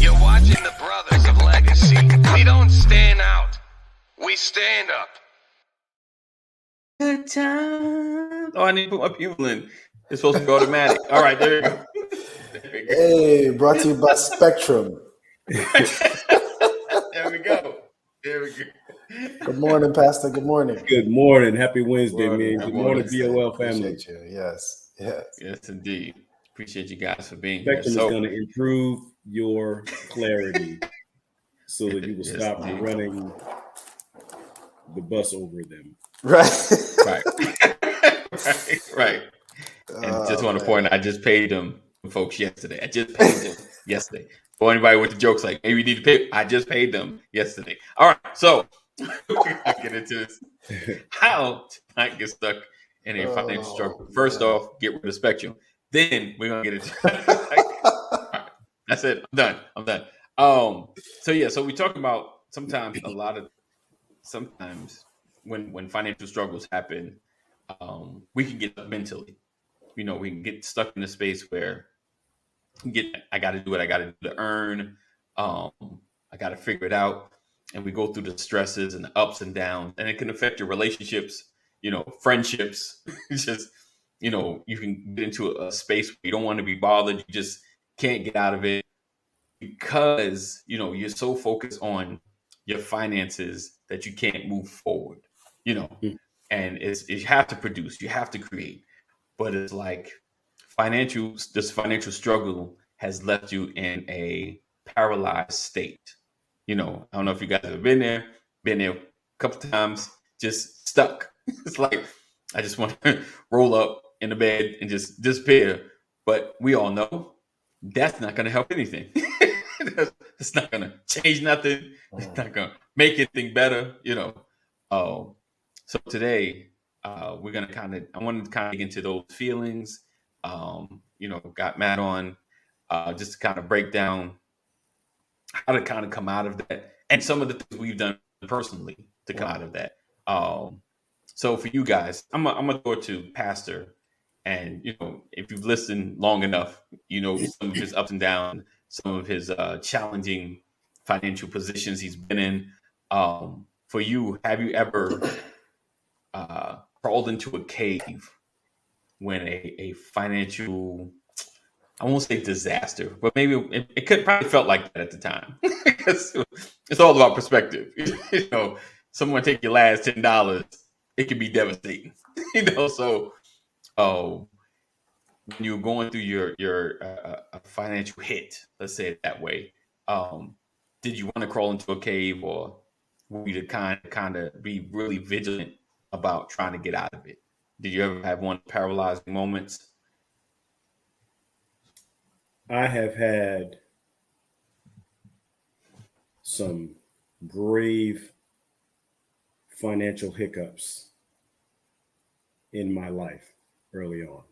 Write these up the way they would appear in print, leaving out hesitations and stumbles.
You're watching the Brothers of Legacy. We don't stand out. We stand up. Good time. Oh, I need to put my people in. It's supposed to be automatic. All right, there you go. Hey, brought to you by Spectrum. There we go. Good morning, Pastor. Good morning. Good morning. Happy Wednesday, Morning. man. Good morning, BOL family. Appreciate you. Yes. Yes, indeed. Appreciate you guys for being Spectrum here. is going to improve your clarity so that you will stop running the bus over them. Right. Right. And just want to point out, I just paid them folks yesterday. I just paid them yesterday. For anybody with the jokes like, maybe you need to pay, I just paid them yesterday. All right, so I get into this. How to not get stuck in a financial struggle. First off, get rid of Spectrum. Then we're gonna get into right, that's it. I'm done. So we talk about sometimes when financial struggles happen, we can get stuck mentally. We can get stuck in a space where I got to do what I got to do to earn. I got to figure it out. And we go through the stresses and the ups and downs, and it can affect your relationships, friendships. It's just, you can get into a space where you don't want to be bothered. You just can't get out of it because, you're so focused on your finances that you can't move forward, and you have to produce, you have to create. But it's like this financial struggle has left you in a paralyzed state. I don't know if you guys have been there a couple times, just stuck. It's like, I just want to roll up in the bed and just disappear. But we all know that's not going to help anything. It's not going to change nothing. It's not going to make anything better, So today, I wanted to kind of get into those feelings. Got Matt on just to kind of break down how to kind of come out of that and some of the things we've done personally to come out of that. So for you guys, I'm gonna go to Pastor, and if you've listened long enough, some of his ups and downs, some of his challenging financial positions he's been in. For you, have you ever crawled into a cave when a financial, I won't say disaster, but maybe it could probably felt like that at the time. It's all about perspective. Someone take your last $10, it can be devastating. So when you're going through your financial hit, let's say it that way, did you want to crawl into a cave, or were you to kind of be really vigilant about trying to get out of it? Did you ever have one of the paralyzing moments? I have had some grave financial hiccups in my life early on,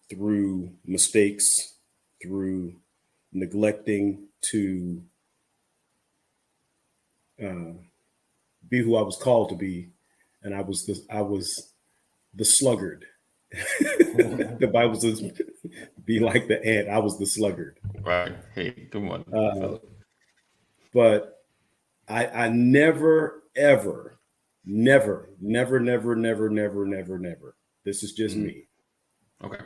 through mistakes, through neglecting to be who I was called to be, and I was the sluggard. The Bible says, "Be like the ant." I was the sluggard. Right. Hey, good one. But I never, ever, never. This is just me. Okay.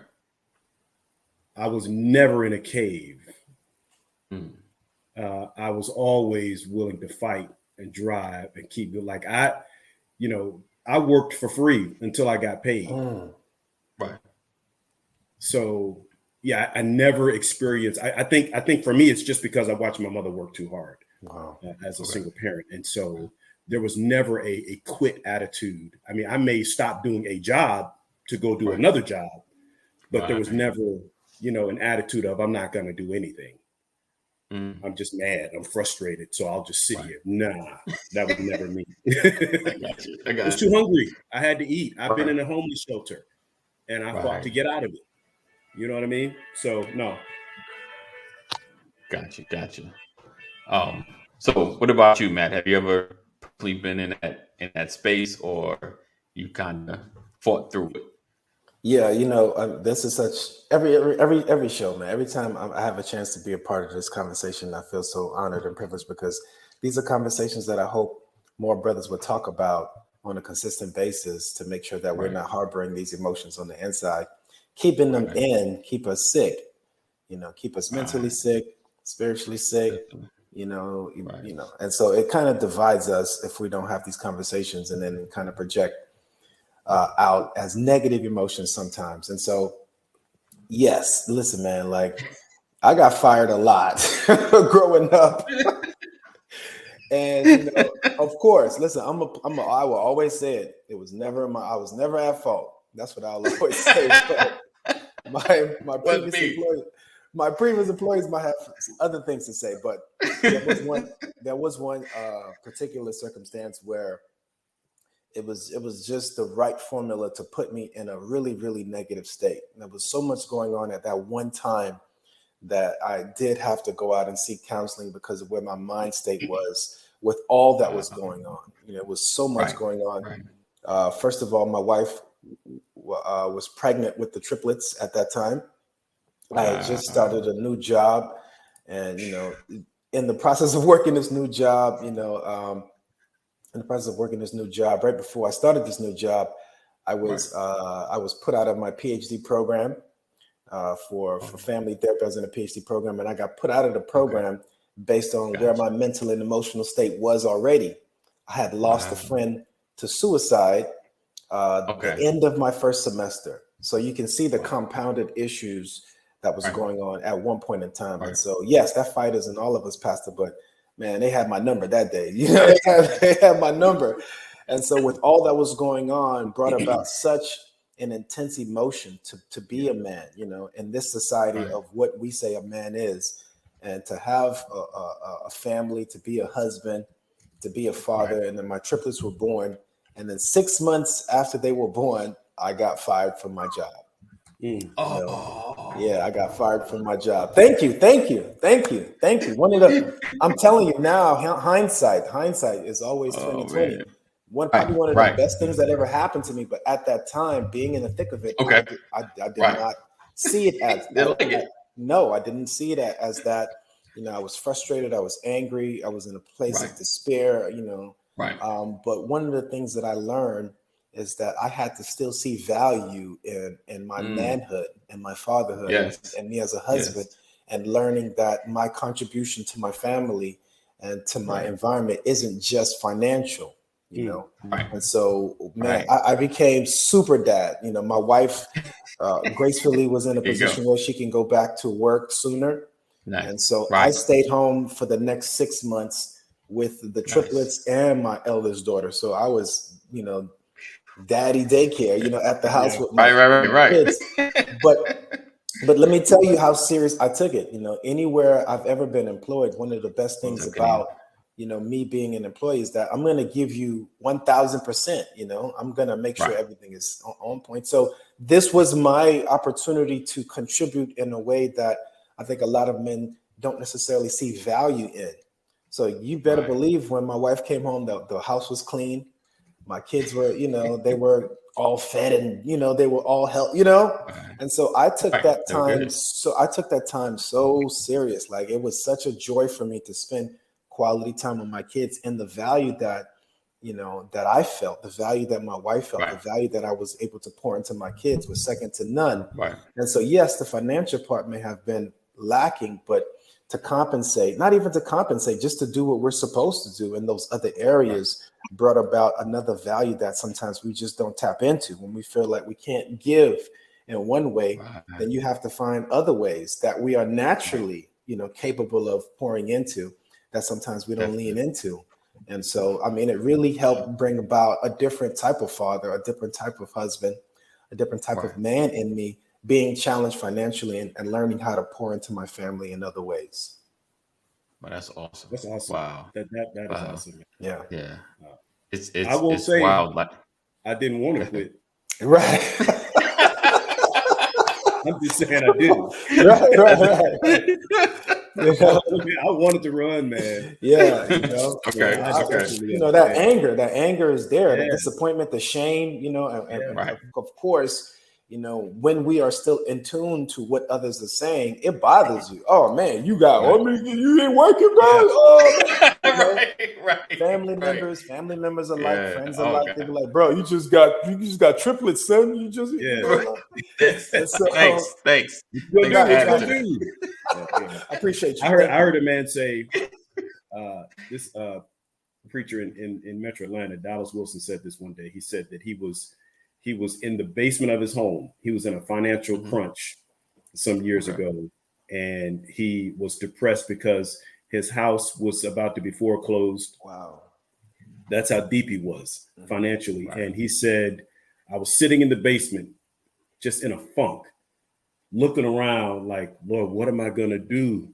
I was never in a cave. I was always willing to fight and drive and keep it. Like I worked for free until I got paid. Right. So yeah, I never experienced. I think for me, it's just because I watched my mother work too hard. Wow. As a single parent, and so there was never a quit attitude. I mean, I may stop doing a job to go do another job, but there was never, an attitude of I'm not going to do anything. I'm just mad. I'm frustrated. So I'll just sit here. Nah, that was never me. I was too hungry. I had to eat. I've been in a homeless shelter, and I fought to get out of it. You know what I mean? So no. Gotcha. So what about you, Matt? Have you ever been in that space, or you kind of fought through it? Yeah, you know, this is such every show, man. Every time I have a chance to be a part of this conversation, I feel so honored and privileged because these are conversations that I hope more brothers would talk about on a consistent basis to make sure that we're Right. not harboring these emotions on the inside. Keeping them Right. in keep us sick, you know, keep us mentally Right. sick, spiritually sick, Definitely. Right. you know, and so it kind of divides us if we don't have these conversations and then kind of project out as negative emotions sometimes. And so, yes, listen, man, like I got fired a lot growing up. And you know, of course, listen, I will always say it. It was never I was never at fault. That's what I'll always say. But my Wasn't previous me. employees might have other things to say. But there was one particular circumstance where it was just the right formula to put me in a really, really negative state. And there was so much going on at that one time that I did have to go out and seek counseling because of where my mind state was with all that was going on. You know, it was so much Right. going on. Right. First of all, my wife was pregnant with the triplets at that time. I had just started a new job, and you know, in the process of working this new job, in the process of working this new job, right before I started this new job, I was put out of my PhD program for family therapy. I was in a PhD program, and I got put out of the program based on where my mental and emotional state was already. I had lost a friend to suicide the end of my first semester. So you can see the compounded issues that was going on at one point in time. And so, yes, that fight is in all of us, Pastor, but man, they had my number that day. You know, they had my number. And so with all that was going on, brought about such an intense emotion to be a man, you know, in this society of what we say a man is, and to have a family, to be a husband, to be a father. And then my triplets were born. And then 6 months after they were born, I got fired from my job. You know? Yeah, I got fired from my job. Thank you. I'm telling you now, hindsight is always 2020. Probably one of the best things that ever happened to me. But at that time, being in the thick of it, I did not see it as no, I didn't see it as that. You know, I was frustrated, I was angry, I was in a place of despair, you know. But one of the things that I learned is that I had to still see value in my manhood and my fatherhood and me as a husband, and learning that my contribution to my family and to my environment isn't just financial, you know. And so, man, I became super dad. You know, my wife gracefully was in a position where she can go back to work sooner. And so I stayed home for the next 6 months with the triplets and my eldest daughter. So I was, you know, daddy daycare, you know, at the house with my kids. But let me tell you how serious I took it. You know, anywhere I've ever been employed, one of the best things about, you know, me being an employee is that I'm going to give you 1,000%. You know, I'm going to make sure everything is on point. So this was my opportunity to contribute in a way that I think a lot of men don't necessarily see value in. So you better believe when my wife came home, the house was clean. My kids were, you know, they were all fed and, you know, they were all healthy, you know. And so I took that time. So I took that time so serious. Like it was such a joy for me to spend quality time with my kids, and the value that, you know, that I felt, the value that my wife felt, the value that I was able to pour into my kids was second to none. And so, yes, the financial part may have been lacking, but to compensate, not even to compensate, just to do what we're supposed to do in those other areas brought about another value that sometimes we just don't tap into. When we feel like we can't give in one way, then you have to find other ways that we are naturally, you know, capable of pouring into that sometimes we don't lean into. And so, I mean, it really helped bring about a different type of father, a different type of husband, a different type of man in me, being challenged financially and learning how to pour into my family in other ways. Well, that's awesome. That's awesome. Wow. That is awesome. Man. Yeah. Yeah. It's I will say wild. Like, I didn't want to quit. Right. I'm just saying I didn't. Right. You know? I wanted to run, man. Yeah. You know, you know, that anger is there, the disappointment, the shame, you know, and of course, when we are still in tune to what others are saying, it bothers you. Oh man, you ain't working, bro. Oh, right. Family members alike, friends alike. They be like, bro, you just got triplets, son. You just Thanks. I appreciate you. I heard a man say, this preacher in Metro Atlanta, Dallas Wilson, said this one day. He said that he was in the basement of his home. He was in a financial crunch some years ago, and he was depressed because his house was about to be foreclosed. Wow. That's how deep he was financially. Right. And he said, I was sitting in the basement, just in a funk, looking around like, Lord, what am I going to do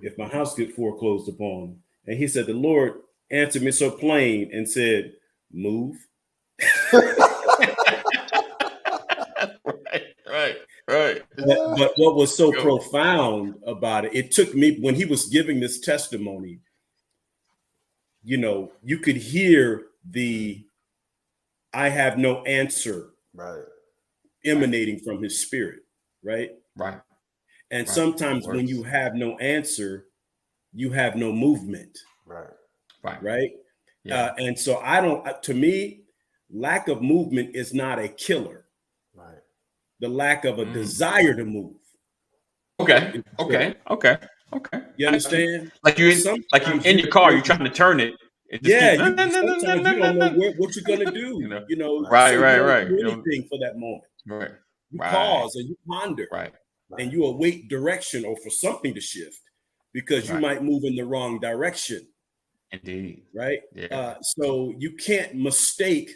if my house gets foreclosed upon? And he said, the Lord answered me so plain and said, move. Right. But what was so profound about it, it took me, when he was giving this testimony, you could hear I have no answer emanating from his spirit, right? Right. And sometimes when you have no answer, you have no movement. Right. Yeah. And so to me, lack of movement is not a killer. Right. The lack of a desire to move. Okay. You understand? Like you in your car, you're trying to turn it. Sometimes you don't know what you're gonna do. Right. You don't do anything for that moment. Right. You pause and you ponder. Right. And you await direction or for something to shift because you might move in the wrong direction. Indeed. Right. Yeah. So you can't mistake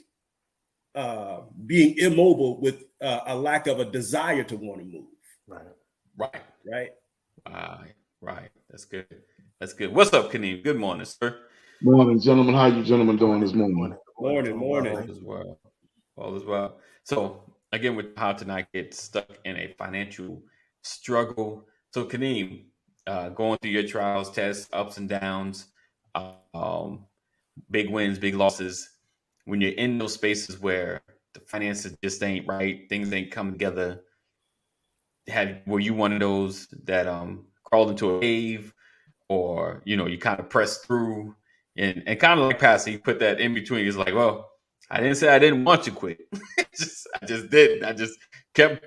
being immobile with a lack of a desire to want to move. Right. That's good. What's up, Kaneem? Good morning, sir. Morning, gentlemen. How you gentlemen doing this morning? Morning. All is well. So again, with how to not get stuck in a financial struggle. So Kaneem, going through your trials, tests, ups and downs, big wins, big losses. When you're in those spaces where the finances just ain't right, things ain't coming together, were you one of those that crawled into a cave, or you kind of pressed through and kind of like Pastor, you put that in between? It's like, well, I didn't say I didn't want to quit. I just didn't. I just kept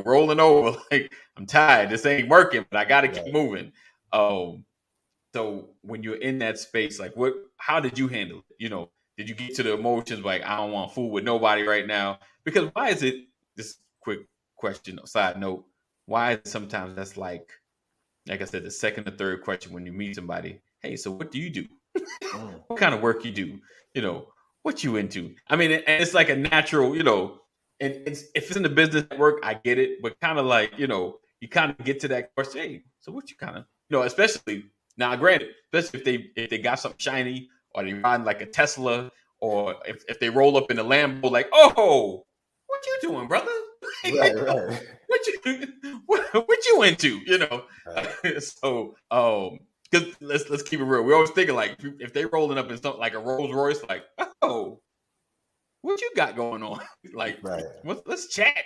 rolling over. Like, I'm tired. This ain't working, but I got to keep moving. So when you're in that space, like how did you handle it? Did you get to the emotions like, I don't want to fool with nobody right now? Because why is it, this quick question, side note, why is it sometimes that's like I said, the second or third question when you meet somebody, hey, so what do you do? What kind of work you do? What you into? I mean, and it's like a natural, and if it's in the business work, I get it, but kind of like, you kind of get to that question, hey, so what you kind of, especially now, granted, especially if they got something shiny, or they ride like a Tesla, or if they roll up in a Lambo, like, oh, what you doing, brother? Right. What you into? Right. So, because let's keep it real. We're always thinking like, if they rolling up in something like a Rolls Royce, like, oh, what you got going on? Like, let's chat.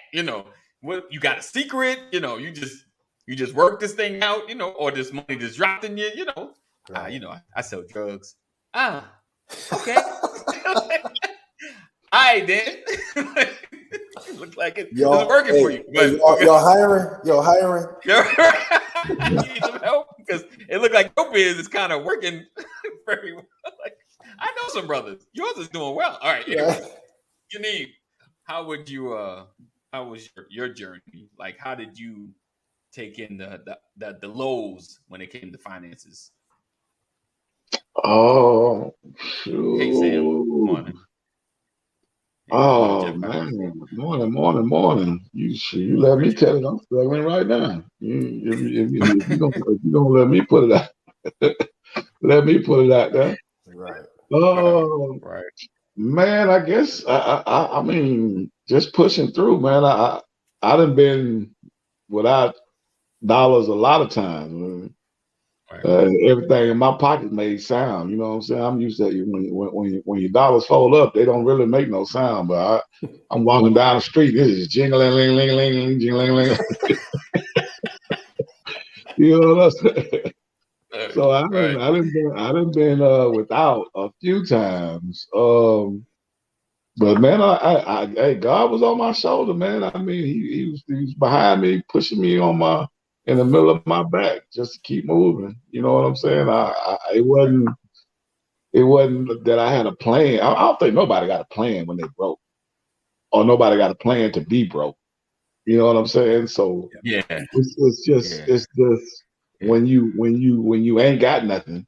What you got a secret? You just work this thing out. Or this money just dropped in you. I sell drugs. Okay. I did. Look like it isn't working for you. But y'all hiring. You need some help because it looked like your biz is kind of working very well. Like, I know some brothers. Yours is doing well. All right. Janine, how was your journey? Like, how did you take in the lows when it came to finances? Oh, shoot. Hey, Sam. Good morning. Oh, man. Morning. You let me tell it. I'm struggling right now. If you're gonna let me put it out, let me put it out there. Right. Oh, right. Man, I guess I mean, just pushing through, man. I done been without dollars a lot of times. Everything in my pocket made sound. You know what I'm saying? I'm used to it. When your dollars fold up, they don't really make no sound. But I'm walking down the street. This is jingling, ling, ling, ling, jingling, ling. You know what I'm saying? So I done been without a few times. But man, hey, God was on my shoulder, man. I mean, he was behind me, pushing me in the middle of my back just to keep moving. You know what I'm saying? It wasn't that I had a plan. I don't think nobody got a plan when they broke, or nobody got a plan to be broke. You know what I'm saying? So it's just when you ain't got nothing,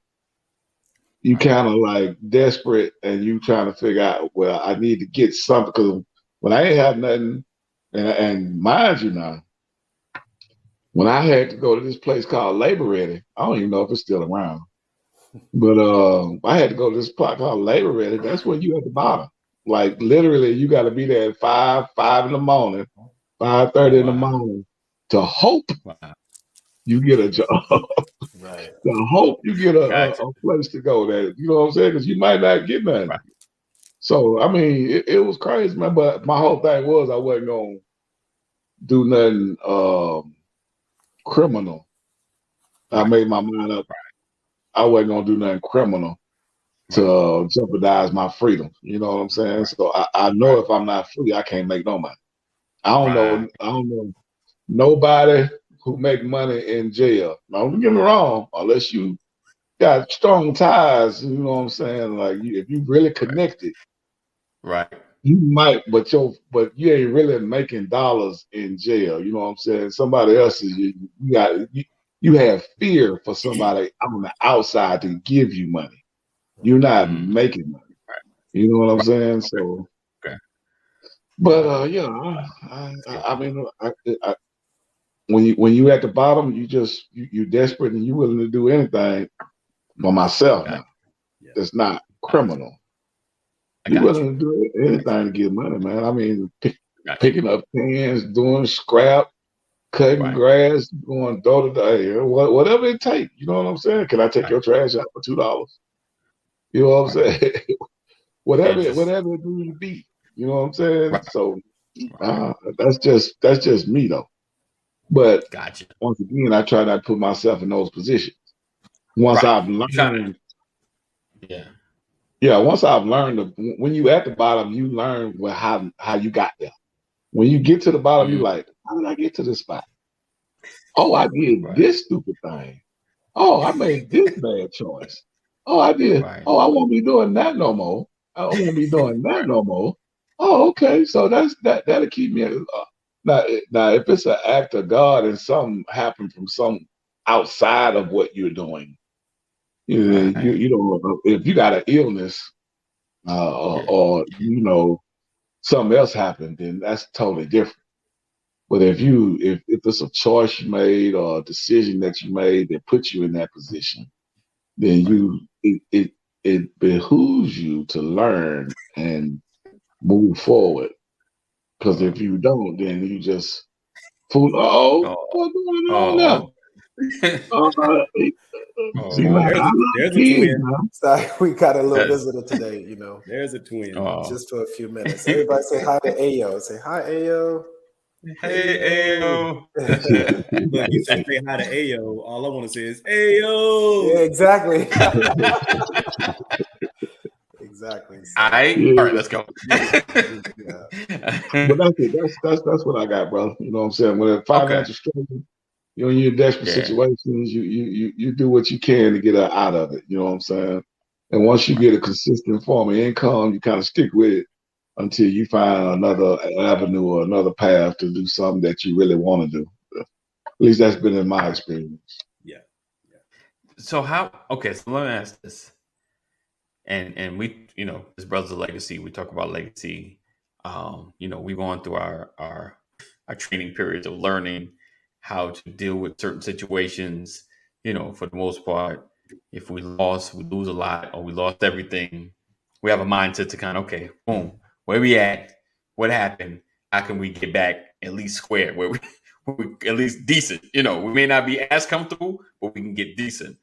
you kind of like desperate and you trying to figure out, well, I need to get something, because when I ain't have nothing, and mind you now, when I had to go to this place called Labor Ready, I don't even know if it's still around, but I had to go to this place called Labor Ready. That's when you at the bottom. Like literally, you got to be there at 5 in the morning, 5:30 in the morning to hope you get a job. Right. To hope you get a place to go there. You know what I'm saying? Because you might not get nothing. Right. So I mean, it was crazy, man. But my whole thing was I wasn't gonna do nothing criminal. I made my mind up. I wasn't gonna do nothing criminal to jeopardize my freedom. You know what I'm saying? So I know if I'm not free, I can't make no money. I don't know nobody who make money in jail. Now, don't get me wrong, unless you got strong ties, you know what I'm saying? Like if you really connected, you might, but you ain't really making dollars in jail. You know what I'm saying? Somebody else is you have fear for somebody on the outside to give you money. You're not making money. You know what I'm saying? So, but I mean, when you at the bottom, you desperate and you willing to do anything. For myself now, it's not criminal. You willing to do anything to get money, man. I mean, picking up cans, doing scrap, cutting grass, going door to door, whatever it takes. You know what I'm saying? Can I take your trash out for $2? You know what I'm saying? whatever it needs to be. You know what I'm saying? So that's just me though. But once again, I try not to put myself in those positions. Once I've learned, once I've learned when you at the bottom, you learn how you got there. When you get to the bottom, you're like, how did I get to this spot? Oh, I did this stupid thing. Oh, I made this bad choice. Oh, I did. Oh, I won't be doing that no more. I won't be doing that no more. Oh, okay. So that'll keep me. Now, if it's an act of God and something happened from some outside of what you're doing, you know, if you got an illness or you know something else happened, then that's totally different. But if it's a choice you made or a decision that you made that puts you in that position, then it behooves you to learn and move forward. Because if you don't, then you just fool. What's going on now? See, there's a twin. Sorry, we got a little visitor today, you know. There's a twin. Just for a few minutes. Everybody say hi to Ayo. Say hi, Ayo. Hey, Ayo. Look, you say hi to Ayo. All I want to say is Ayo. Yeah, exactly. Exactly. So. All right, let's go. But that's it. That's what I got, brother. You know what I'm saying? When a financial struggle, you're in desperate situations, you do what you can to get out of it. You know what I'm saying? And once you get a consistent form of income, you kind of stick with it until you find another avenue or another path to do something that you really want to do. At least that's been in my experience. Yeah. So so let me ask this. And we, you know, as Brothers of Legacy, we talk about legacy. You know, we've gone through our training periods of learning how to deal with certain situations. You know, for the most part, if we lose a lot, or we lost everything, we have a mindset to kind of, okay, boom, where we at? What happened? How can we get back at least square, where we at least decent? You know, we may not be as comfortable, but we can get decent.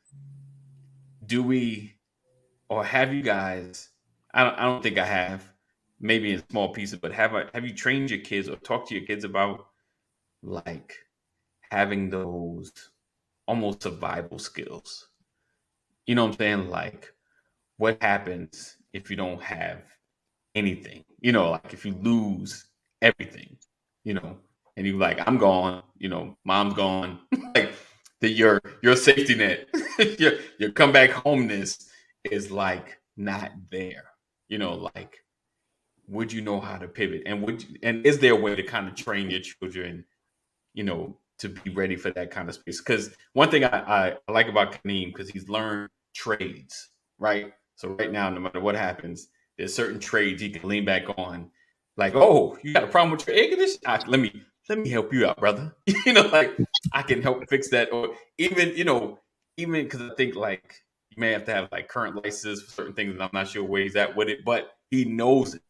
do we, or have you guys? I don't think I have. Maybe in small pieces, but have you trained your kids or talked to your kids about like having those almost survival skills? You know what I'm saying? Like, what happens if you don't have anything? You know, like if you lose everything, you know, and you like, I'm gone, you know, mom's gone, like your safety net, your come back homeness is like not there. You know, like, would you know how to pivot, and is there a way to kind of train your children, you know, to be ready for that kind of space? Because one thing I like about Kaneem, because he's learned trades, right? So right now, no matter what happens, there's certain trades he can lean back on. Like, oh, you got a problem with your air conditioner? Let me help you out, brother. You know, like I can help fix that, or even, you know, even because I think like you may have to have like current licenses for certain things, and I'm not sure where he's at with it, but he knows it.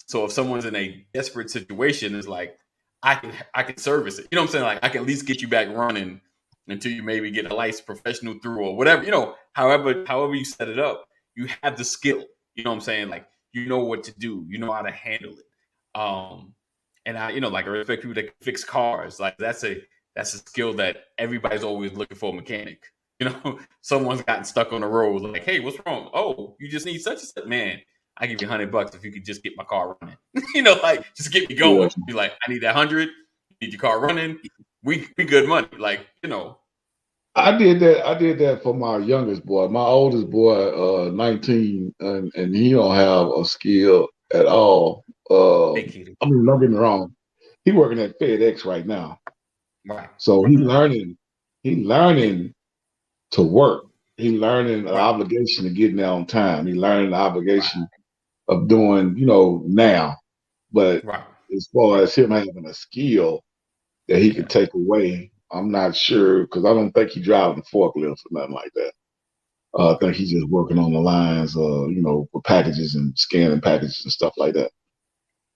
So if someone's in a desperate situation, it's like I can service it. You know what I'm saying? Like I can at least get you back running until you maybe get a licensed professional through or whatever. You know, however you set it up, you have the skill. You know what I'm saying? Like you know what to do. You know how to handle it. And I, you know, like I respect people that can fix cars. Like that's a skill that everybody's always looking for a mechanic. You know, someone's gotten stuck on the road. Like, hey, what's wrong? Oh, you just need such and such. Man, I give you $100 if you could just get my car running. You know, like just get me going. Be like, I need that 100. Need your car running. We good money. Like, you know. I did that for my youngest boy. My oldest boy, 19, and he don't have a skill at all. I mean, don't get me wrong. He's working at FedEx right now. Right. So he's learning to work. He's learning the obligation to get there on time. He's learning the obligation of doing, you know, now. But as far as him having a skill that he could take away, I'm not sure, because I don't think he's driving forklifts or nothing like that. I think he's just working on the lines, you know, for packages and scanning packages and stuff like that.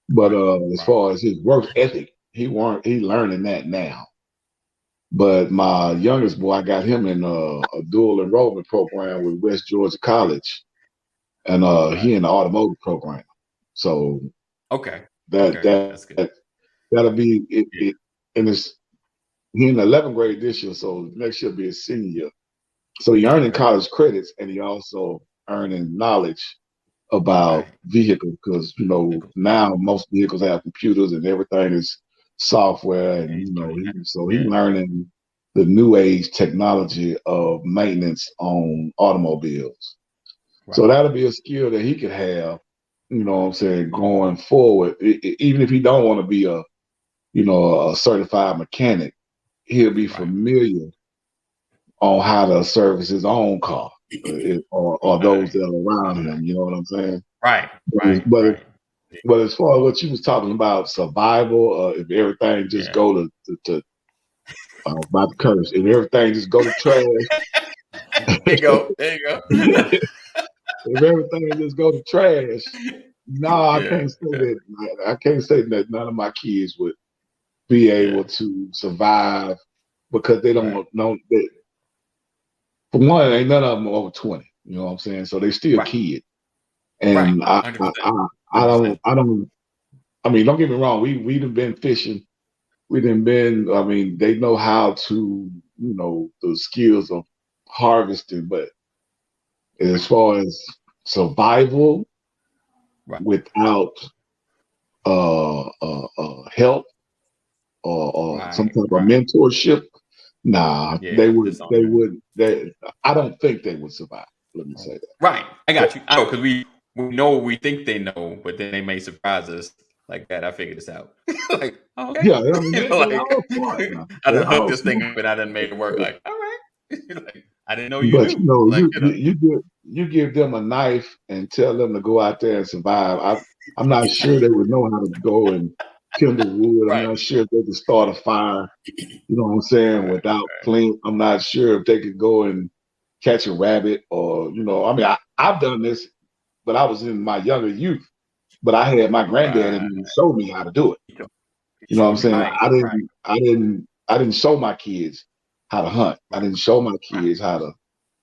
But as far as his work ethic, he learning that now. But my youngest boy, I got him in a dual enrollment program with West Georgia College, and he in the automotive program. So that'll be it, and it's he in the 11th grade this year, so next year will be a senior. So he earning college credits, and he also earning knowledge about vehicles, because you know now most vehicles have computers and everything is software, and you know he's learning the new age technology of maintenance on automobiles. So that'll be a skill that he could have, you know what I'm saying, going forward. Even if he don't want to be a certified mechanic, he'll be familiar on how to service his own car or those that are around him. You know what I'm saying? But as far as what you was talking about, survival, if everything just go to about the curse, if everything just go to trash. There you go. If everything just go to trash, no, I can't say that. I can't say that none of my kids would be able to survive, because they don't know. For one, ain't none of them over 20. You know what I'm saying? So they still kids. And I don't. I mean, don't get me wrong. We done been fishing. We done been. I mean, they know how to, you know, the skills of harvesting. But as far as survival, without help or some type of mentorship, nah, they would. I don't think they would survive. Let me say that. Right, I got you. I know, because we know what we think they know, but then they may surprise us like that. I figured this out. Like, okay, yeah, I mean, you know, like, I done hooked this thing, but I done made it work. Like, all right, like, I didn't know you. But knew. Like, you give them a knife and tell them to go out there and survive. I'm not sure they would know how to go and kindle wood. I'm not sure if they could start a fire. You know what I'm saying? Without flame. I'm not sure if they could go and catch a rabbit, or, you know, I mean, I've done this, but I was in my younger youth. But I had my granddad and showed me how to do it. You know what I'm saying? I didn't show my kids how to hunt. I didn't show my kids how to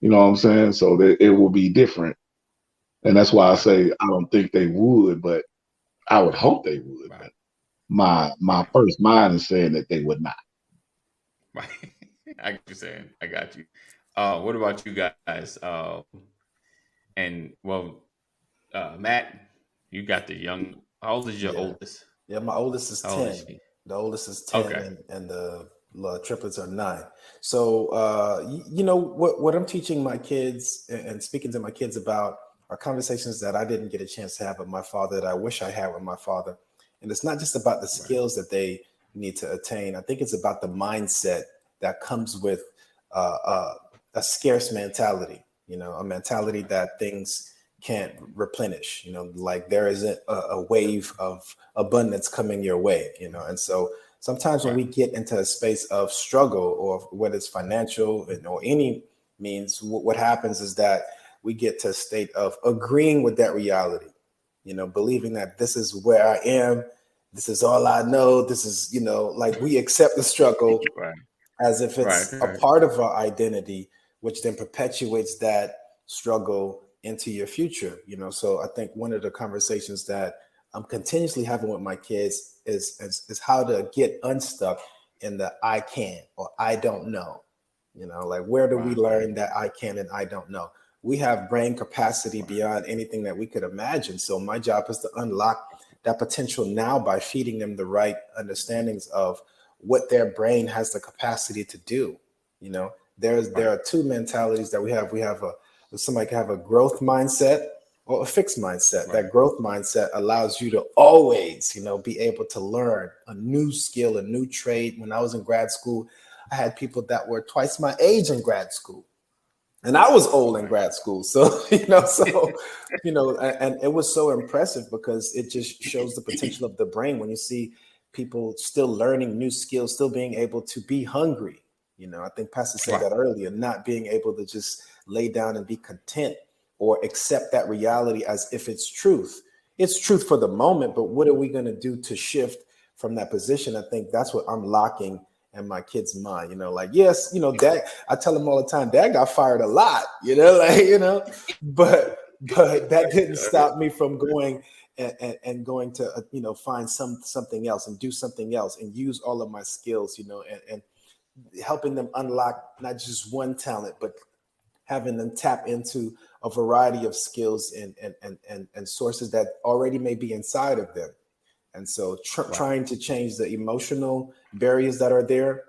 You know what I'm saying? So that it will be different. And that's why I say I don't think they would, but I would hope they would. Right. But my first mind is saying that they would not. Right. I get you saying. I got you. What about you guys? And well, Matt, you got the young. How old is your oldest? Yeah, my oldest is 10. The oldest is 10, okay. and the triplets are 9. So, you know, what I'm teaching my kids and speaking to my kids about are conversations that I didn't get a chance to have with my father that I wish I had with my father. And it's not just about the skills that they need to attain. I think it's about the mindset that comes with a scarce mentality, you know, a mentality that things can't replenish, you know, like there isn't a wave of abundance coming your way, you know. And so sometimes when we get into a space of struggle, or whether it's financial or any means, what happens is that we get to a state of agreeing with that reality, you know, believing that this is where I am, this is all I know, this is, you know, like we accept the struggle as if it's a part of our identity, which then perpetuates that struggle into your future, you know. So I think one of the conversations that I'm continuously having with my kids is how to get unstuck in the I can or I don't know, you know, like where do we learn that I can and I don't know? We have brain capacity beyond anything that we could imagine. So my job is to unlock that potential now by feeding them the right understandings of what their brain has the capacity to do. You know, there are two mentalities that we have. We have somebody can have a growth mindset or a fixed mindset. That growth mindset allows you to always, you know, be able to learn a new skill, a new trade. When I was in grad school, I had people that were twice my age in grad school. And I was old in grad school. So, you know, and it was so impressive because it just shows the potential of the brain when you see people still learning new skills, still being able to be hungry. You know, I think Pastor said that earlier, not being able to just lay down and be content or accept that reality as if it's truth. It's truth for the moment, but what are we going to do to shift from that position? I think that's what I'm locking in my kids' mind, you know, like, yes, you know, dad, I tell them all the time, dad got fired a lot, you know, like, you know, but that didn't stop me from going and going to, you know, find something else and do something else and use all of my skills, you know, and helping them unlock not just one talent, but having them tap into a variety of skills and sources that already may be inside of them. And so trying to change the emotional barriers that are there.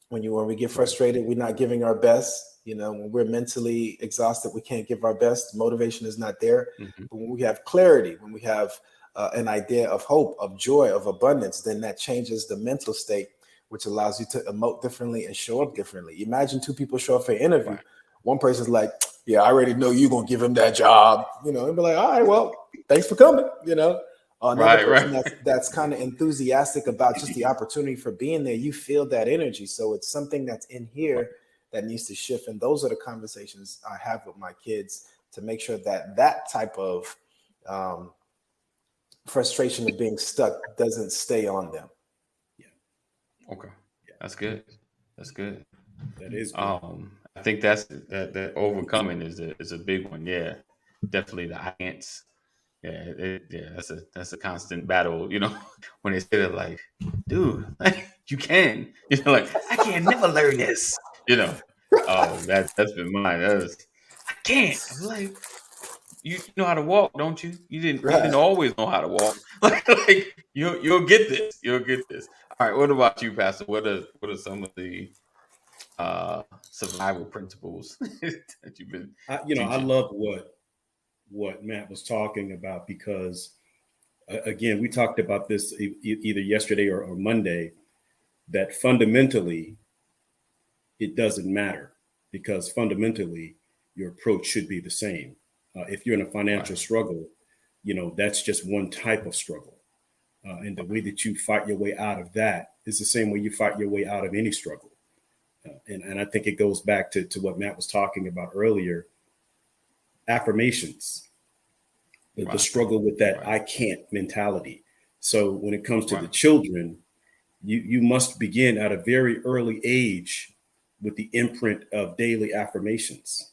When we get frustrated, we're not giving our best. You know, when we're mentally exhausted, we can't give our best. Motivation is not there. But when we have clarity, when we have an idea of hope, of joy, of abundance, then that changes the mental state, which allows you to emote differently and show up differently. Imagine two people show up for an interview. One person's like, yeah, I already know you're going to give him that job, you know, and be like, all right, well, thanks for coming, you know. Another person that's kind of enthusiastic about just the opportunity for being there. You feel that energy. So it's something that's in here that needs to shift. And those are the conversations I have with my kids to make sure that that type of frustration of being stuck doesn't stay on them. Yeah. Okay. That's good. That's good. That is good. I think that overcoming is a big one. Yeah. Definitely the I can'ts. Yeah, that's a constant battle, you know, when they say that, like, dude, like, you can, you know, like, I can't never learn this, you know. That's been mine. I can't. I'm like, you know how to walk, don't you? You didn't always know how to walk. like you'll get this. You'll get this. All right. What about you, Pastor? What are some of the survival principles that you've been teaching? I love what Matt was talking about, because again, we talked about this either yesterday or Monday, that fundamentally it doesn't matter, because fundamentally your approach should be the same. If you're in a financial struggle, you know, that's just one type of struggle. And the way that you fight your way out of that is the same way you fight your way out of any struggle. And I think it goes back to what Matt was talking about earlier. Affirmations, the struggle with that I can't mentality. So when it comes to the children, you must begin at a very early age with the imprint of daily affirmations.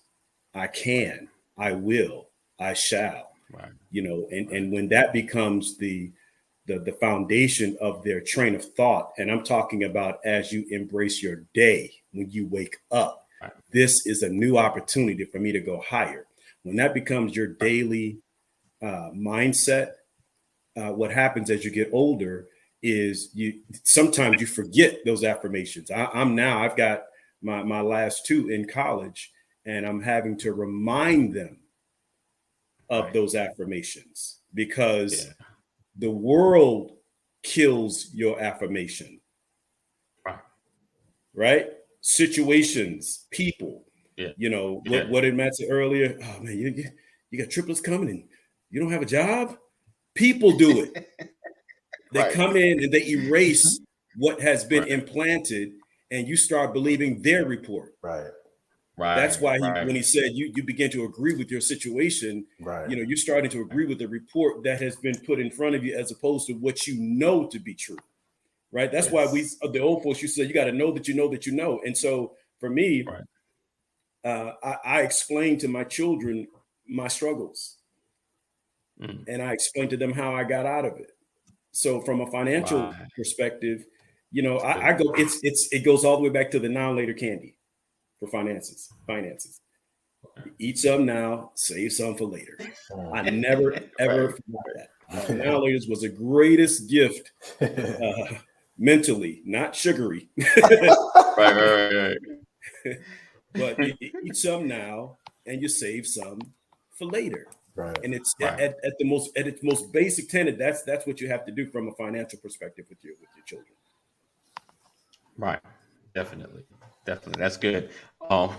I can, I will, I shall. Right. You know, and when that becomes the foundation of their train of thought, and I'm talking about as you embrace your day, when you wake up, right. This is a new opportunity for me to go higher. When that becomes your daily mindset, what happens as you get older is sometimes you forget those affirmations. I've got my last two in college, and I'm having to remind them of those affirmations because the world kills your affirmation. Right? Situations, people. You know, what did Matt say earlier? Oh man, you got triplets coming and you don't have a job? People do it. They come in and they erase what has been implanted, and you start believing their report. Right. That's why when he said you begin to agree with your situation, you know, you're starting to agree with the report that has been put in front of you as opposed to what you know to be true. Right. That's why the old folks, you said you got to know that you know that you know. And so for me, I explained to my children my struggles, and I explained to them how I got out of it. So from a financial perspective, you know, I go, it goes all the way back to the now later candy for finances. Eat some now, save some for later. I never, ever forgot that. Now laters was the greatest gift mentally, not sugary. Right. But you eat some now and you save some for later. Right. And it's at its most basic tenet, that's what you have to do from a financial perspective with your children. Right. Definitely. That's good. I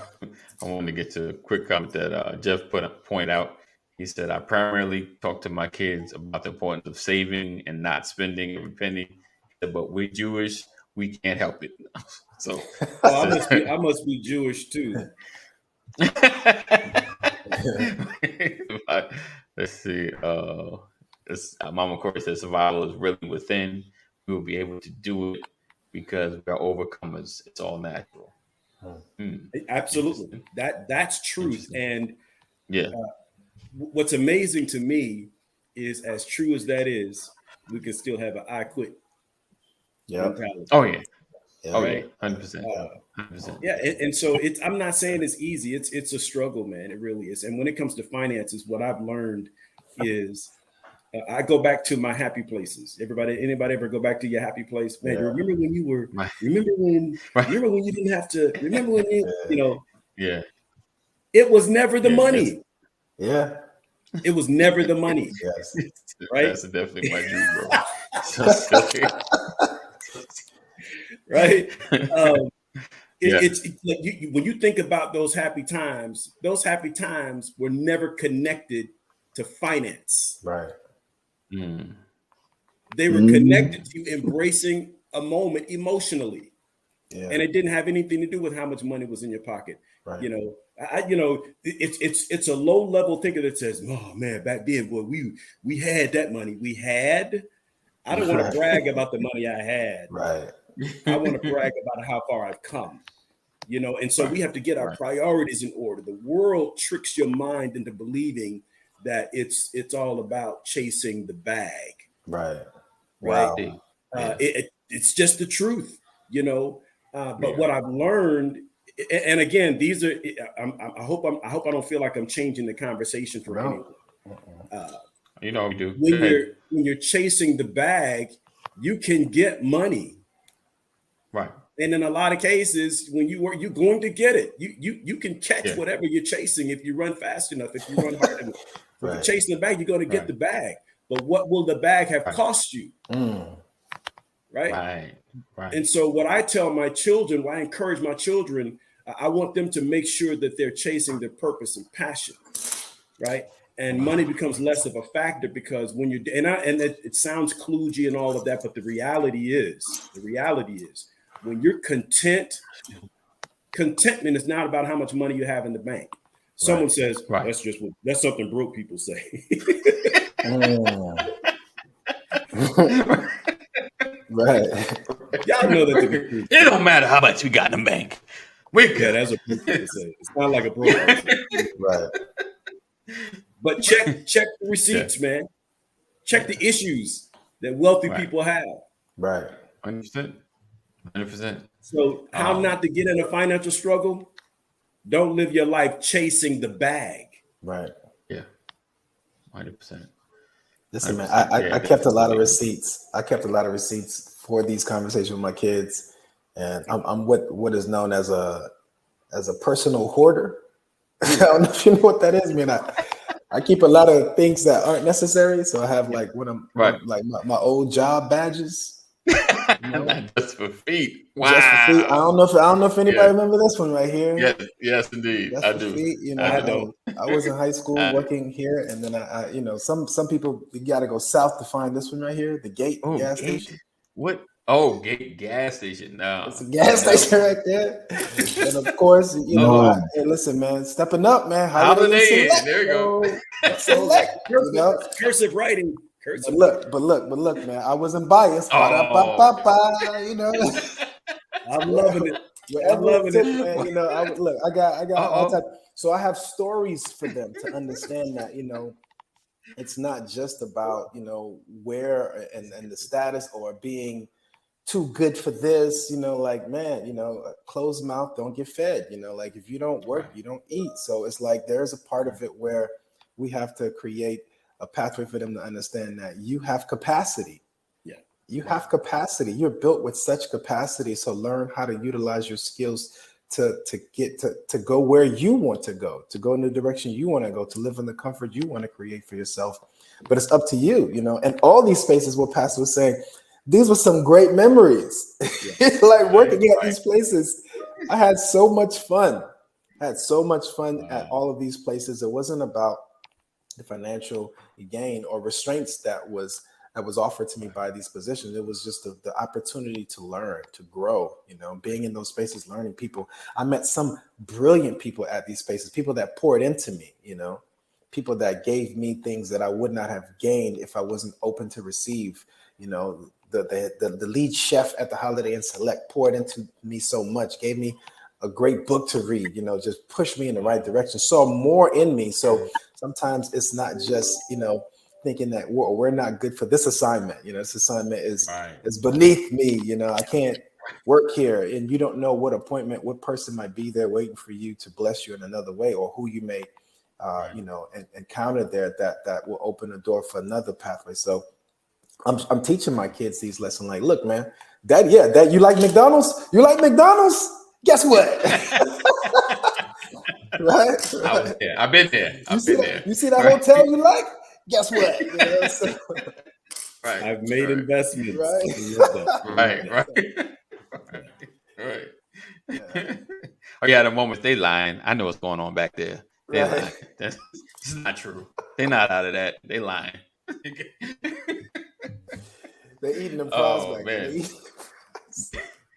want to get to a quick comment that Jeff point out. He said, I primarily talk to my kids about the importance of saving and not spending every penny. But we're Jewish, we can't help it. So I must be Jewish too. Let's see. Mama Corey says survival is really within. We will be able to do it because we are overcomers. It's all natural. Absolutely. That's truth. And what's amazing to me is, as true as that is, we can still have an I quit mentality. Oh yeah. 100%. 100%. Yeah, and so I'm not saying it's easy. It's a struggle, man. It really is. And when it comes to finances, what I've learned is I go back to my happy places. Anybody ever go back to your happy place? Man, remember when you were remember when you didn't have to remember when you know it was never the money. It was never the money. Right? That's definitely my dream, bro. So silly. Right? It's like when you think about those happy times were never connected to finance. Right. They were connected to embracing a moment emotionally. And it didn't have anything to do with how much money was in your pocket. Right. You know, it's a low level thinker that says, oh man, back then, boy, we had that money. I don't want to brag about the money I had. Right. I want to brag about how far I've come. You know, and so we have to get our priorities in order. The world tricks your mind into believing that it's all about chasing the bag. Right. Wow. It's just the truth, you know. But what I've learned, and again, these are. I hope I don't feel like I'm changing the conversation for anyone. You know we do. When you're chasing the bag, you can get money. Right. And in a lot of cases, when you're going to get it. You can catch whatever you're chasing if you run fast enough, if you run hard enough. If you're chasing the bag, you're going to get the bag. But what will the bag have cost you? Right. And so what I tell my children, what I encourage my children, I want them to make sure that they're chasing their purpose and passion. Right. And money becomes less of a factor because when you're and it sounds kludgy and all of that, but the reality is when you're content, contentment is not about how much money you have in the bank. Someone says, that's something broke people say. Right. Y'all know that to be true. It don't matter how much we got in the bank. Yeah, that's a broke person to say. It's not like a broke person. Right. But check the receipts, man. Check the issues that wealthy people have. Right. 100%. 100%. So how not to get in a financial struggle? Don't live your life chasing the bag. Right. Yeah. 100%. Listen, man, I kept a lot of receipts. I kept a lot of receipts for these conversations with my kids, and I'm what is known as a personal hoarder. I don't know if you know what that is, man. I keep a lot of things that aren't necessary. So I have like like my old job badges. You know? Just for feet. Wow. Just for feet. I don't know if anybody remember this one right here. Yes, indeed. Just I for do. feet. You know, I do. I was in high school working here, and then I you know, some people, you got to go south to find this one right here, the Gate gas station. What? Oh, Gate gas station. No, it's a gas station right there. And of course, you know, hey, listen, man, stepping up, man. Holiday Inn. There you go. Select. You know? Cursive writing. But look, man, I wasn't biased. You know, I'm loving it. I'm loving it, man. You know, I got all type. So I have stories for them to understand that, you know, it's not just about, you know, where and the status or being too good for this, you know, like, man, you know, closed mouth don't get fed, you know, like if you don't work, you don't eat. So it's like there's a part of it where we have to create a pathway for them to understand that you have capacity. Yeah. You have capacity. You're built with such capacity. So learn how to utilize your skills to get to go where you want to go in the direction you want to go, to live in the comfort you want to create for yourself. But it's up to you, you know, and all these spaces what Pastor was saying, these were some great memories. Like working at these places. I had so much fun. At all of these places. It wasn't about the financial gain or restraints that was offered to me by these positions. It was just the opportunity to learn, to grow, you know, being in those spaces, learning people. I met some brilliant people at these spaces, people that poured into me, you know, people that gave me things that I would not have gained if I wasn't open to receive. You know, the lead chef at the Holiday Inn Select poured into me so much, gave me a great book to read, you know, just pushed me in the right direction, saw more in me. So sometimes it's not just, you know, thinking that we're not good for this assignment. You know, this assignment is beneath me. You know, I can't work here, and you don't know what person might be there waiting for you to bless you in another way, or who you may, you know, encounter there that will open the door for another pathway. So I'm teaching my kids these lessons. Like, look, man, Dad, you like McDonald's? You like McDonald's? Guess what? Right? I've been there. You see that hotel you like? Guess what? You know, so, I've made investments. Right. Oh yeah, the moment they lying, I know what's going on back there. They're lying. That's not true. They're not out of that. They lying. They're eating them fries back there.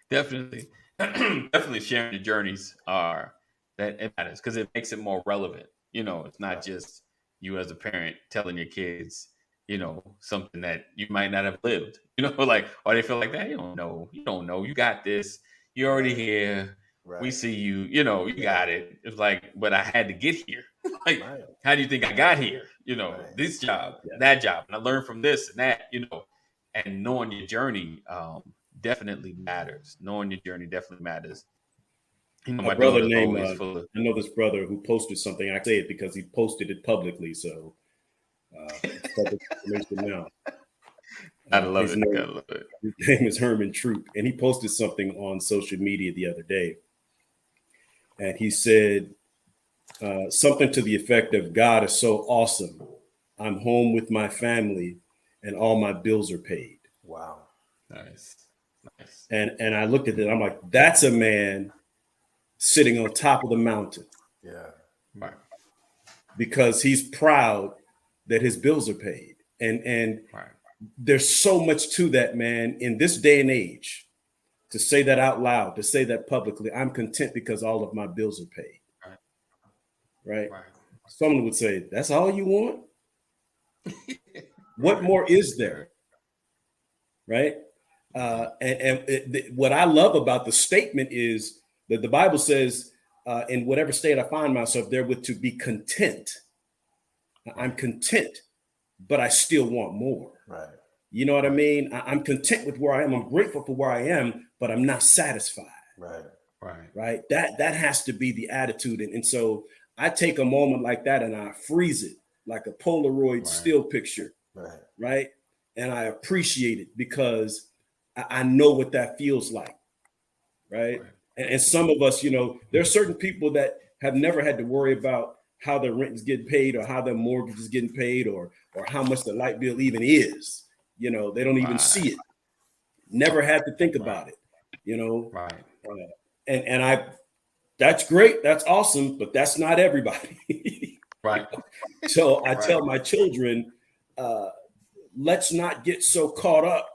Definitely sharing the journeys that it matters, because it makes it more relevant. You know, it's not just you as a parent telling your kids, you know, something that you might not have lived, you know, like, or they feel like that. You don't know, you got this, you're already here. Right. We see you, you know, you got it. It's like, but I had to get here. Like, how do you think I got here? You know, this job, that job, and I learned from this and that, you know, and knowing your journey definitely matters. Knowing your journey definitely matters. You know, my brother named, I know this brother who posted something. I say it because he posted it publicly. So it's public information now. I love it. His name is Herman Troop, and he posted something on social media the other day. And he said something to the effect of, God is so awesome. I'm home with my family and all my bills are paid. Wow. Nice. And I looked at it. I'm like, that's a man sitting on top of the mountain. Yeah. Right. Because he's proud that his bills are paid. And there's so much to that, man, in this day and age, to say that out loud, to say that publicly. I'm content because all of my bills are paid. Right. Someone would say, that's all you want? What more is there? Right. What I love about the statement is the The Bible says, in whatever state I find myself therewith, to be content. I'm content, but I still want more. Right. You know what I mean? I'm content with where I am. I'm grateful for where I am, but I'm not satisfied. Right. Right. That has to be the attitude. And so I take a moment like that and I freeze it like a Polaroid still picture. Right. And I appreciate it because I know what that feels like. Right. And some of us, there are certain people that have never had to worry about how their rent is getting paid or how their mortgage is getting paid or how much the light bill even is. They don't even see it. Never had to think about it, And that's great. That's awesome. But that's not everybody. Right. So I tell my children, let's not get so caught up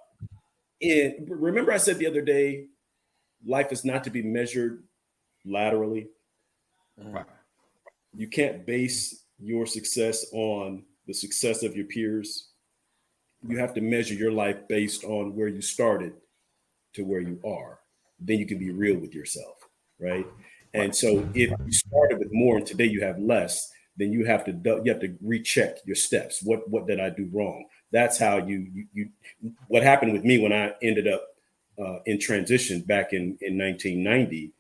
in, remember I said the other day, life is not to be measured laterally. Right. You can't base your success on the success of your peers. You have to measure your life based on where you started to where you are. Then you can be real with yourself, right? And so if you started with more and today you have less, then you have to recheck your steps. What did I do wrong? That's how you what happened with me when I ended up in transition back in 1990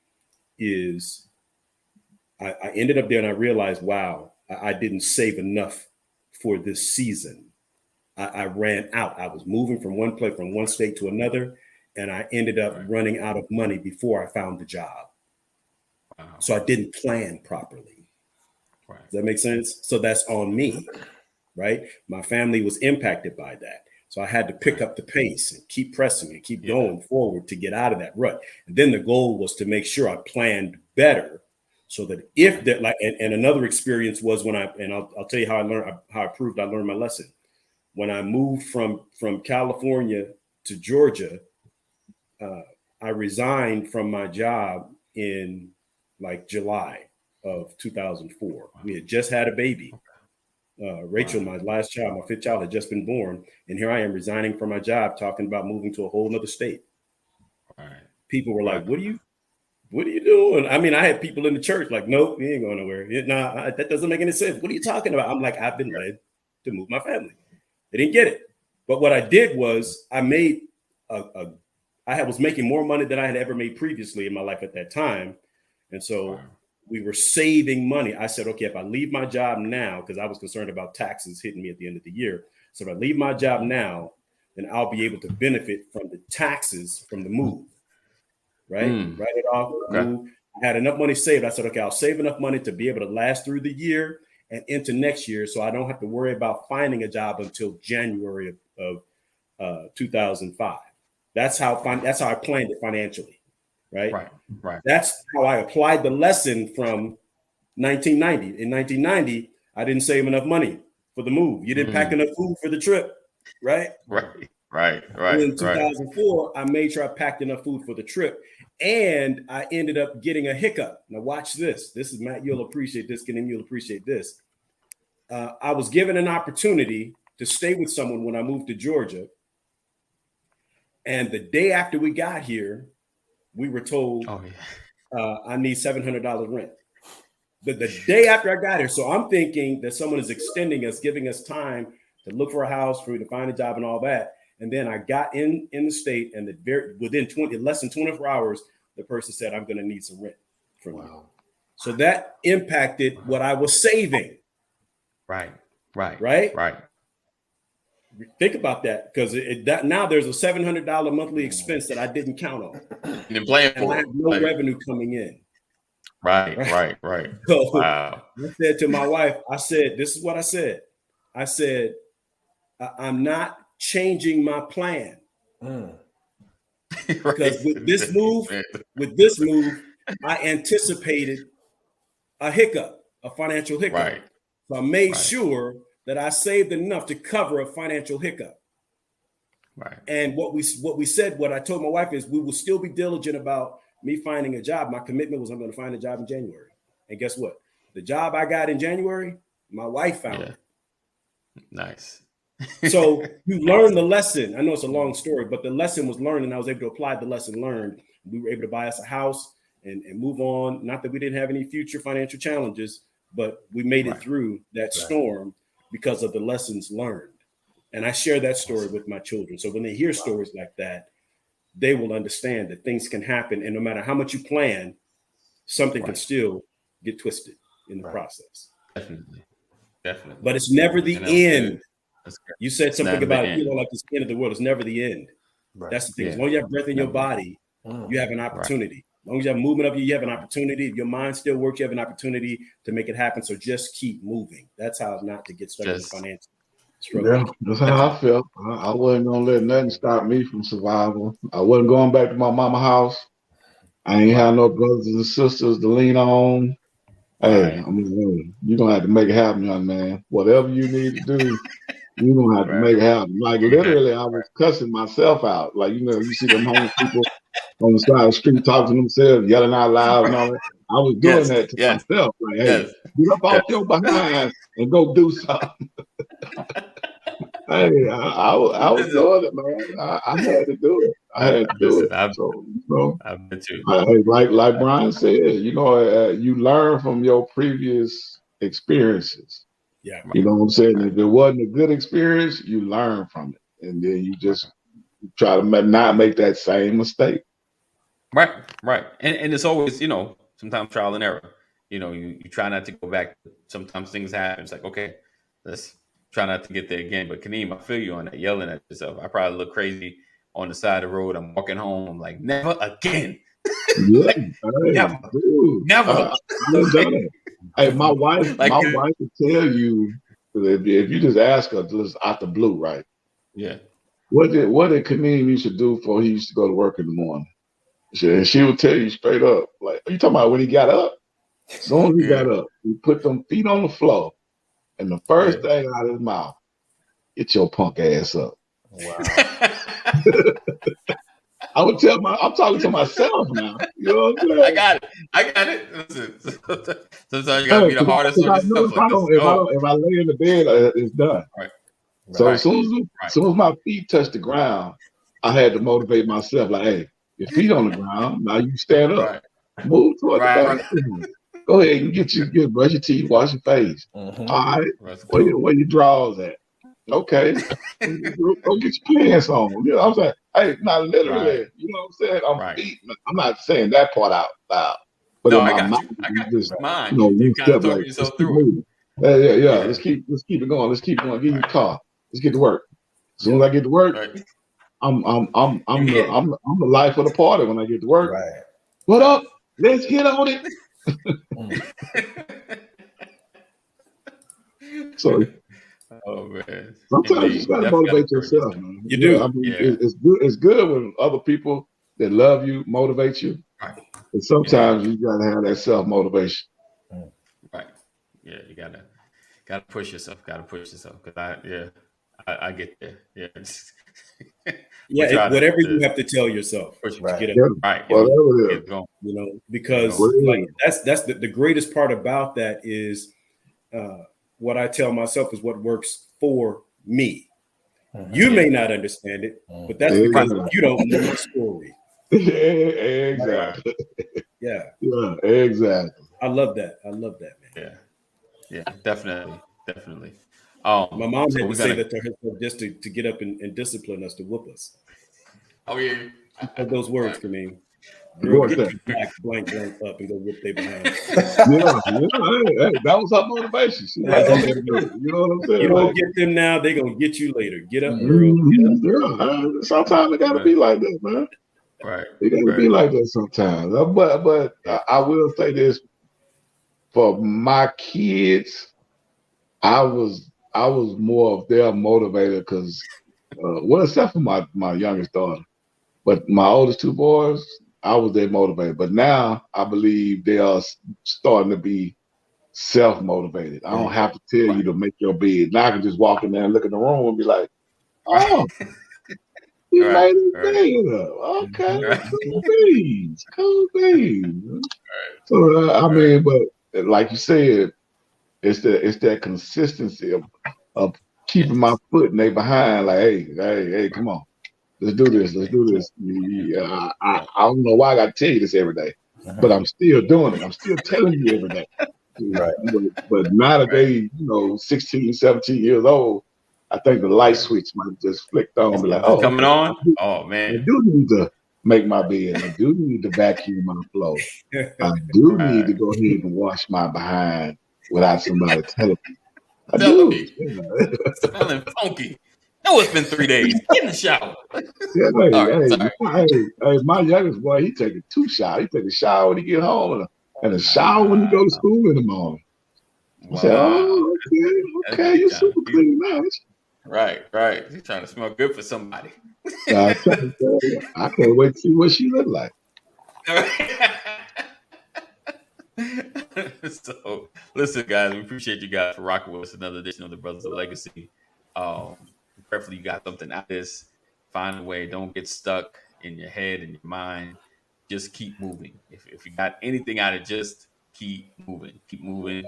is I ended up there and I realized, wow, I didn't save enough for this season. I ran out. I was moving from one state to another, and I ended up running out of money before I found the job. Wow. So I didn't plan properly. Right. Does that make sense? So that's on me, right? My family was impacted by that. So I had to pick up the pace and keep pressing and keep going forward to get out of that rut. And then the goal was to make sure I planned better so that if that, like, and another experience was when I'll tell you how I proved I learned my lesson. When I moved from California to Georgia, I resigned from my job in like July of 2004. We had just had a baby. Rachel, my last child, my fifth child, had just been born. And here I am resigning from my job, talking about moving to a whole nother state. Right. People were like, what are you doing? I mean, I had people in the church like, nope, you ain't going nowhere. That doesn't make any sense. What are you talking about? I'm like, I've been led to move my family. They didn't get it. But what I did was I made I was making more money than I had ever made previously in my life at that time. And so we were saving money. I said, okay, if I leave my job now, because I was concerned about taxes hitting me at the end of the year. So if I leave my job now, then I'll be able to benefit from the taxes from the move. Right? Write it off. Okay. Move. I had enough money saved. I said, okay, I'll save enough money to be able to last through the year and into next year, so I don't have to worry about finding a job until January of 2005. That's how I planned it financially, right? Right. That's how I applied the lesson from 1990. In 1990, I didn't save enough money for the move. You didn't pack enough food for the trip, right? Right. In 2004, I made sure I packed enough food for the trip, and I ended up getting a hiccup. Now watch this. This is Matt. You'll appreciate this. Ken, you'll appreciate this. I was given an opportunity to stay with someone when I moved to Georgia, and the day after we got here, we were told, I need $700 rent. The day after I got here, so I'm thinking that someone is extending us, giving us time to look for a house, for me to find a job, and all that. And then I got in the state, and within less than 24 hours, the person said, I'm going to need some rent from you. So that impacted what I was saving. Right. Think about that, because now there's a $700 monthly expense that I didn't count on. You're playing for I have no revenue coming in. Right. So I said to my wife, this is what I said. I said, I'm not changing my plan. Because with this move, I anticipated a hiccup, a financial hiccup. Right. So I made sure that I saved enough to cover a financial hiccup. Right. And what I told my wife is we will still be diligent about me finding a job. My commitment was I'm going to find a job in January. And guess what? The job I got in January, my wife found it. Nice. So you learn the lesson. I know it's a long story, but the lesson was learned, and I was able to apply the lesson learned. We were able to buy us a house, and move on. Not that we didn't have any future financial challenges, but we made it through that storm because of the lessons learned. And I share that story with my children. So when they hear stories like that, they will understand that things can happen. And no matter how much you plan, something can still get twisted in the process. Definitely. But it's never the end. You said something about it, like it's the end of the world. It's never the end. That's the thing. As long as you have breath in your body, you have an opportunity. As long as you have movement of you have an opportunity. If your mind still works, you have an opportunity to make it happen. So just keep moving. That's how not to get stuck in financial struggle. Yeah, that's how I felt. I wasn't gonna let nothing stop me from survival. I wasn't going back to my mama house. I ain't have no brothers and sisters to lean on. Hey, I mean, you're gonna have to make it happen, young man. Whatever you need to do, you're gonna have to make it happen. Like literally, I was cussing myself out. Like, you see them homeless people on the side of the street talking to themselves, yelling out loud and all that. I was doing that to myself. Like, hey, get up off your behind and go do something. Hey, I was doing it, man. I had to do it. I had to do it. I've been too. Like Brian said, you learn from your previous experiences. Yeah. You know what I'm saying? If it wasn't a good experience, you learn from it. And then you just try to not make that same mistake. Right. And it's always, sometimes trial and error. You try not to go back. Sometimes things happen. It's like, okay, let's try not to get there again. But Kaneem, I feel you on that, yelling at yourself. I probably look crazy on the side of the road. I'm walking home. I'm like, never again. Yeah, never. Hey, my wife would tell you, if you just ask her just out the blue, right? Yeah. What did Kaneem used to do before he used to go to work in the morning? She would tell you straight up, like, are you talking about when he got up? As soon as he got up, he put them feet on the floor, and the first thing out of his mouth, get your punk ass up. Wow. I'm talking to myself now. You know what I'm saying? I got it. Listen, sometimes you gotta be the hardest on yourself. If I lay in the bed, it's done. Right. So as soon as my feet touch the ground, I had to motivate myself. Like, hey, your feet on the ground. Now you stand up. Move toward the bathroom. Go ahead and brush your teeth, wash your face. Mm-hmm. All right. Where your drawers at? Okay. Go get your pants on. You know what I'm saying? Hey, not literally. You know what I'm saying? I'm not saying that part out loud. But in my mind, you kind of talk yourself through it. Yeah. Let's keep it going. Let's keep going. Get in the car. Let's get to work. As soon as I get to work, I'm the life of the party when I get to work. Right. What up? Let's get on it. So, man. Sometimes you just gotta motivate yourself, man. You do. I mean, it's good when other people that love you motivate you. Right. And sometimes you gotta have that self motivation. Right. Yeah, you gotta push yourself. Because I get there. Yeah. Whatever you have to tell yourself to get up. Right. Whatever it is. Because that's the greatest part about that is what I tell myself is what works for me. You may not understand it, but that's because you don't know the story. Exactly. Yeah, exactly. I love that, man. Yeah, definitely. My mom had to say that to herself just to get up and discipline us, to whoop us. Oh yeah. Those words for me. Girl, get your back blank up and go whip they behind. Hey, that was her motivation. You know what I'm saying? You don't get them now, they're gonna get you later. Get up, girl. Yeah, sometimes it gotta be like that, man. Right. It gotta be like that sometimes. But I will say this: for my kids, I was more of their motivator because, except for my youngest daughter, but my oldest two boys, I was their motivator. But now I believe they are starting to be self-motivated. I don't have to tell you to make your bed. Now I can just walk in there and look in the room and be like, oh, you made his bed up. Okay, cool beans. So, I mean, but like you said, it's that consistency of keeping my foot in their behind. Like, hey, come on. Let's do this. I don't know why I got to tell you this every day. but I'm still doing it. I'm still telling you every day. Right. But now that they, 16, 17 years old, I think the light switch might just flicked on. Be like, oh, coming okay. on. Oh man, I do need to make my bed. I do need to vacuum my floor. I do need to go ahead and wash my behind without somebody telling me. I do. Smelling funky. No, it's been 3 days. Get in the shower. Hey, my youngest boy, he taking 2 showers. He take a shower when he get home and a shower when he go to school in the morning. I said, oh, okay, you're super clean now. Right. He's trying to smell good for somebody. I can't wait to see what she look like. So, listen, guys, we appreciate you guys for rocking with us. Another edition of the Brothers of Legacy. Preferably, you got something out of this. Find a way. Don't get stuck in your head and your mind. Just keep moving. If you got anything out of it, just keep moving. Keep moving.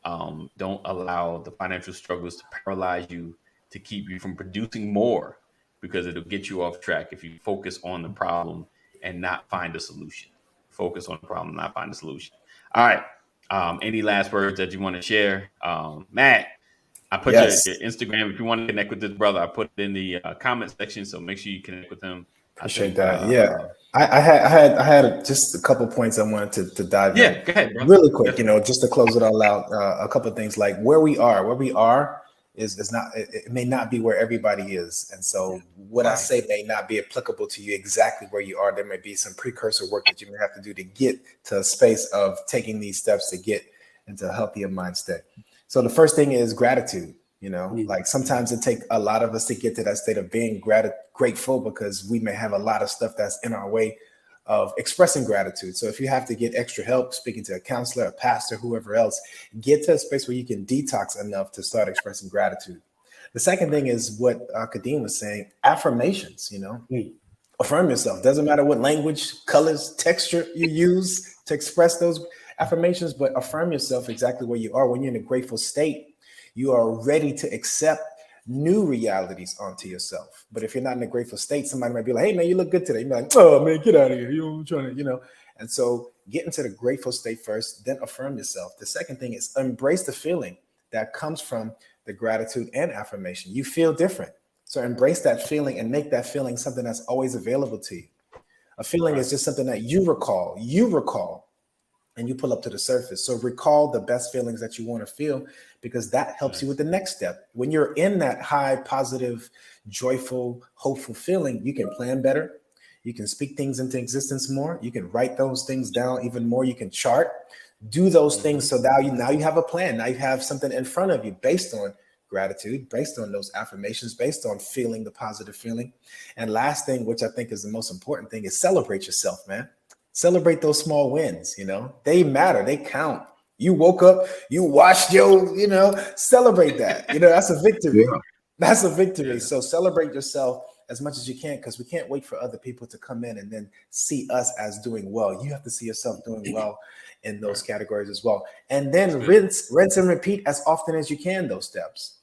Don't allow the financial struggles to paralyze you, to keep you from producing more, because it'll get you off track if you focus on the problem and not find a solution. Focus on the problem, not find a solution. All right. Any last words that you want to share? Matt, I put your Instagram. If you want to connect with this brother, I put it in the comment section. So make sure you connect with him. Appreciate that. I had just a couple points I wanted to dive in. Yeah, go ahead, bro. Really quick, just to close it all out. A couple of things, like where we are is not, it may not be where everybody is. And so what I say may not be applicable to you exactly where you are. There may be some precursor work that you may have to do to get to a space of taking these steps to get into a healthier mind state. So the first thing is gratitude. Like sometimes it takes a lot of us to get to that state of being grateful, because we may have a lot of stuff that's in our way of expressing gratitude. So if you have to get extra help, speaking to a counselor, a pastor, whoever else, get to a space where you can detox enough to start expressing gratitude. The second thing is what Kadeem was saying, affirmations, affirm yourself. Doesn't matter what language, colors, texture you use to express those affirmations, but affirm yourself exactly where you are. When you're in a grateful state, you are ready to accept new realities onto yourself. But if you're not in a grateful state, somebody might be like, hey man, you look good today. You're like, oh man, get out of here. I'm trying to, And so get into the grateful state first, then affirm yourself. The second thing is embrace the feeling that comes from the gratitude and affirmation. You feel different. So embrace that feeling and make that feeling something that's always available to you. A feeling is just something that you recall, and you pull up to the surface. So recall the best feelings that you want to feel, because that helps you with the next step. When you're in that high, positive, joyful, hopeful feeling, you can plan better. You can speak things into existence more. You can write those things down even more. You can chart, do those things. So now you have a plan. Now you have something in front of you based on gratitude, based on those affirmations, based on feeling the positive feeling. And last thing, which I think is the most important thing, is celebrate yourself, man. Celebrate those small wins, they matter, they count. You woke up, you washed celebrate that. That's a victory. Yeah. That's a victory. Yeah. So celebrate yourself as much as you can, because we can't wait for other people to come in and then see us as doing well. You have to see yourself doing well in those categories as well. And then rinse and repeat as often as you can those steps,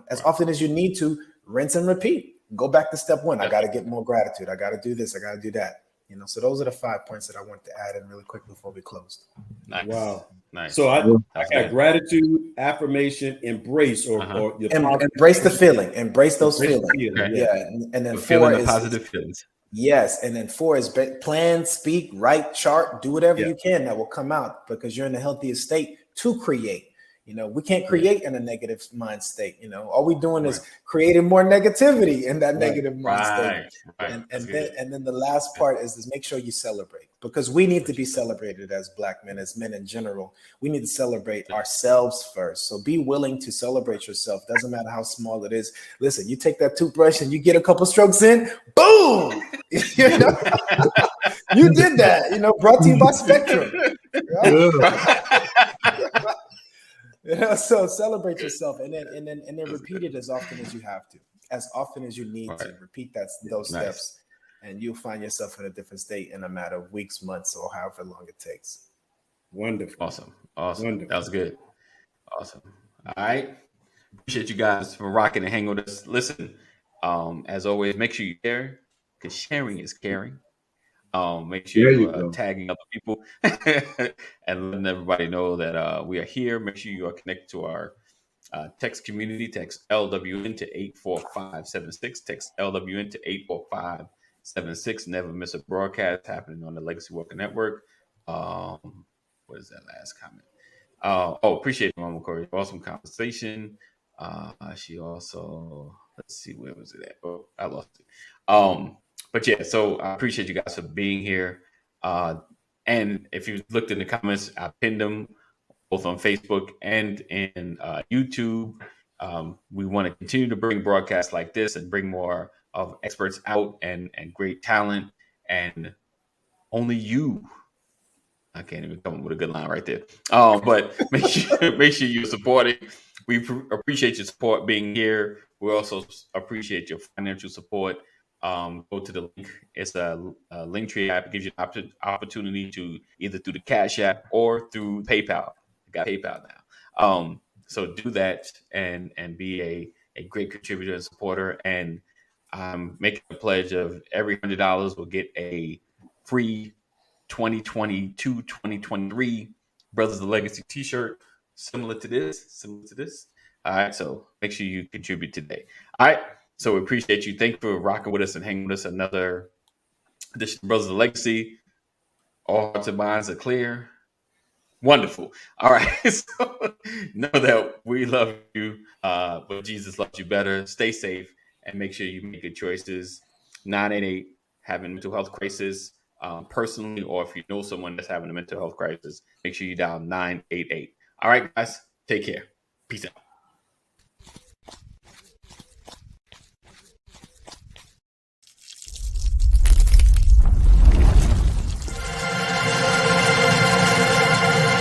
as often as you need to. Rinse and repeat. Go back to step one. I got to get more gratitude. I got to do this. I got to do that. So those are the 5 points that I want to add in really quick before we close. Nice. Wow. Nice. So I got gratitude, affirmation, embrace, or embrace the feeling. Embrace those feelings. Yeah. And then 4 is positive feelings. Yes. And then 4 is plan, speak, write, chart, do whatever you can that will come out, because you're in the healthiest state to create. We can't create in a negative mind state. All we're doing is creating more negativity in that negative mind state. Right. And then the last part is make sure you celebrate, because we need to be celebrated as Black men, as men in general. We need to celebrate ourselves first. So be willing to celebrate yourself. Doesn't matter how small it is. Listen, you take that toothbrush and you get a couple strokes in, boom! You did that. Brought to you by Spectrum. So celebrate yourself, and then repeat it as often as you have to, as often as you need to. Repeat those steps, and you'll find yourself in a different state in a matter of weeks, months, or however long it takes. Wonderful. Awesome. Wonderful. That was good. Awesome. All right. Appreciate you guys for rocking and hanging with us. Listen, as always, make sure you share, because sharing is caring. Make sure you're tagging other people and letting everybody know that we are here. Make sure you are connected to our text community. Text LWN to 84576. Text LWN to 84576. Never miss a broadcast happening on the Legacy Walker Network. What is that last comment? Appreciate it, Mama Corey. Awesome conversation. She also, let's see, where was it at? Oh, I lost it. But yeah, so I appreciate you guys for being here. And if you looked in the comments, I pinned them both on Facebook and in YouTube. We want to continue to bring broadcasts like this and bring more of experts out and great talent. And only you, I can't even come up with a good line right there. But make sure you're supporting. We appreciate your support being here. We also appreciate your financial support. Go to the link. It's a Linktree app. It gives you an opportunity to either through the Cash App or through PayPal. I got PayPal now. So do that and be a great contributor and supporter. And I'm making a pledge of every $100 will get a free 2022-2023 Brothers of Legacy t-shirt similar to this. All right, so make sure you contribute today. All right, so we appreciate you. Thank you for rocking with us and hanging with us. Another edition of Brothers of Legacy. All hearts and minds are clear. Wonderful. All right, so know that we love you, but Jesus loves you better. Stay safe and make sure you make good choices. 988 having mental health crisis. Personally, or if you know someone that's having a mental health crisis, make sure you dial 988. All right, guys, take care. Peace out.